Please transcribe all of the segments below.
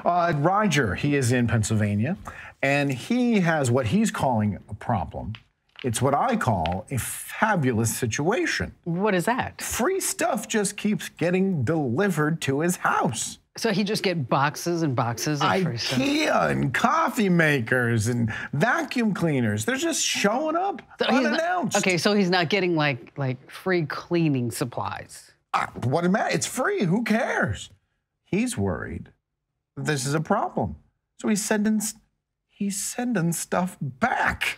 Roger, he is in Pennsylvania, and he has what he's calling a problem. It's what I call a fabulous situation. What is that? Free stuff just keeps getting delivered to his house. So he just get boxes and boxes of free stuff? IKEA and coffee makers and vacuum cleaners. They're just showing up unannounced. Okay, so he's not getting like free cleaning supplies. What a matter? It's free. Who cares? He's worried this is a problem. So he's sending stuff back.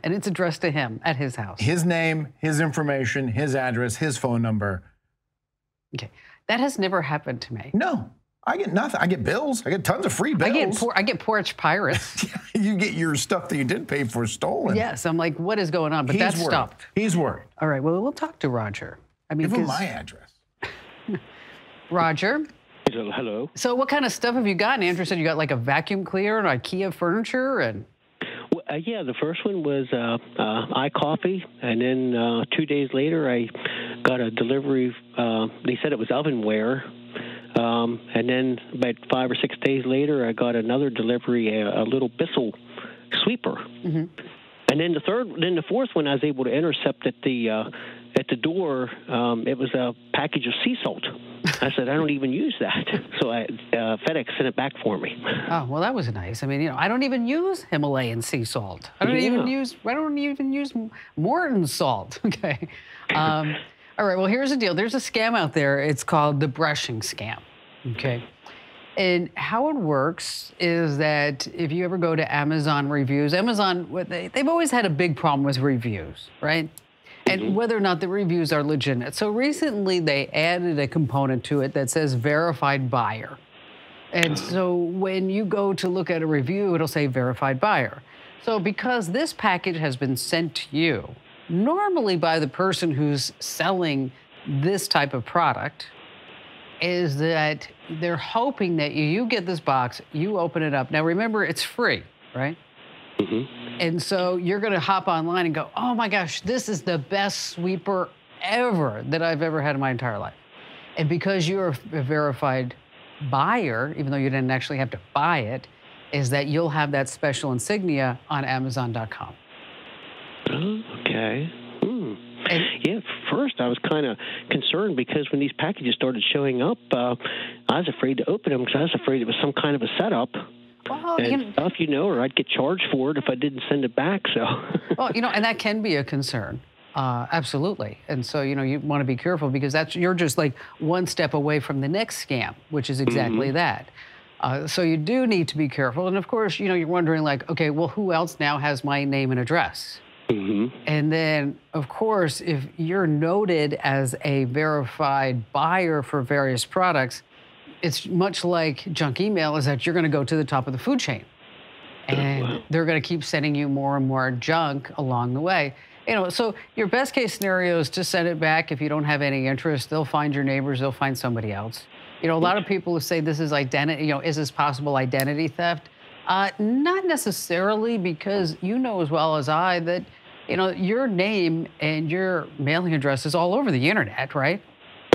And it's addressed to him at his house. His name, his information, his address, his phone number. Okay, that has never happened to me. No, I get nothing. I get bills. I get tons of free bills. I get porch pirates. You get your stuff that you did pay for stolen. Yes, I'm like, what is going on? But that's stopped. He's worried. All right, well, we'll talk to Roger. I mean, give him my address. Roger. Hello. So what kind of stuff have you gotten? Andrew said you got like a vacuum cleaner and IKEA furniture and... Yeah, the first one was iCoffee, and then 2 days later I got a delivery. They said it was ovenware, and then about 5 or 6 days later I got another delivery, a little Bissell sweeper. Mm-hmm. And then the fourth one I was able to intercept at the door. It was a package of sea salt. I said, I don't even use that. So FedEx sent it back for me. Oh, well, that was nice. I mean, I don't even use Himalayan sea salt. I don't even use Morton salt. Okay. All right. Well, here's the deal. There's a scam out there. It's called the brushing scam. Okay. And how it works is that if you ever go to Amazon reviews, they've always had a big problem with reviews, right? And whether or not the reviews are legitimate. So recently they added a component to it that says verified buyer. And so when you go to look at a review, it'll say verified buyer. So because this package has been sent to you, normally by the person who's selling this type of product, is that they're hoping that you get this box, you open it up. Now remember, it's free, right? Mm-hmm. And so you're going to hop online and go, oh my gosh, this is the best sweeper ever that I've ever had in my entire life. And because you're a verified buyer, even though you didn't actually have to buy it, is that you'll have that special insignia on Amazon.com. Okay. Yeah, first I was kind of concerned because when these packages started showing up, I was afraid to open them because I was afraid it was some kind of a setup. Well, and stuff, or I'd get charged for it if I didn't send it back. So. Well, and that can be a concern, absolutely. And so, you want to be careful because you're just like one step away from the next scam, which is exactly that. So you do need to be careful. And of course, you're wondering like, okay, well, who else now has my name and address? Mm-hmm. And then, of course, if you're noted as a verified buyer for various products, it's much like junk email is that you're going to go to the top of the food chain. And they're going to keep sending you more and more junk along the way. So your best case scenario is to send it back. If you don't have any interest, they'll find your neighbors, they'll find somebody else. A lot of people who say this is identity, is this possible identity theft? Not necessarily, because as well as I that, your name and your mailing address is all over the internet, right?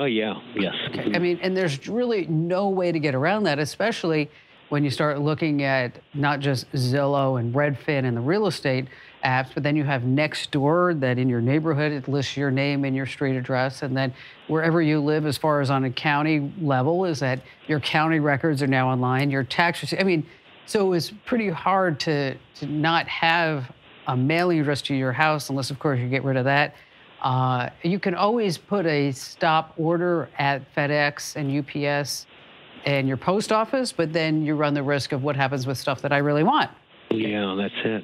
Oh, yeah. Yes. Okay. I mean, and there's really no way to get around that, especially when you start looking at not just Zillow and Redfin and the real estate apps, but then you have Nextdoor that in your neighborhood, it lists your name and your street address. And then wherever you live, as far as on a county level, is that your county records are now online, your tax receipts. I mean, so it's pretty hard to not have a mailing address to your house, unless, of course, you get rid of that. You can always put a stop order at FedEx and UPS and your post office, but then you run the risk of what happens with stuff that I really want. Yeah, that's it.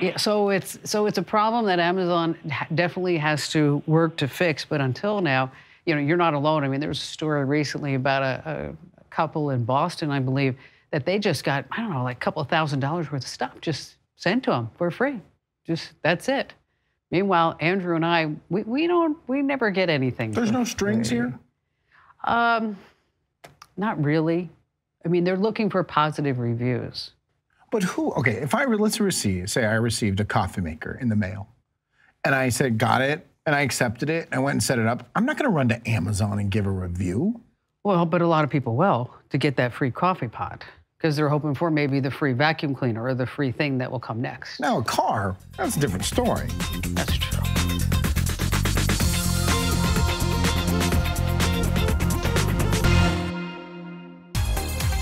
Yeah. So it's a problem that Amazon definitely has to work to fix. But until now, you're not alone. I mean, there was a story recently about a couple in Boston, I believe, that they just got, I don't know, like a couple of $1,000s worth of stuff just sent to them for free. That's it. Meanwhile, Andrew and I, we never get anything. There's no strings here? Not really. I mean, they're looking for positive reviews. But okay, if say I received a coffee maker in the mail, and I said, got it, and I accepted it, and I went and set it up, I'm not gonna run to Amazon and give a review. Well, but a lot of people will to get that free coffee pot because they're hoping for maybe the free vacuum cleaner or the free thing that will come next. Now, a car, that's a different story. That's true.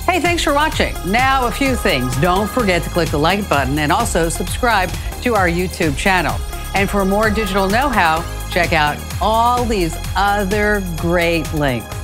Hey, thanks for watching. Now, a few things. Don't forget to click the like button and also subscribe to our YouTube channel. And for more digital know-how, check out all these other great links.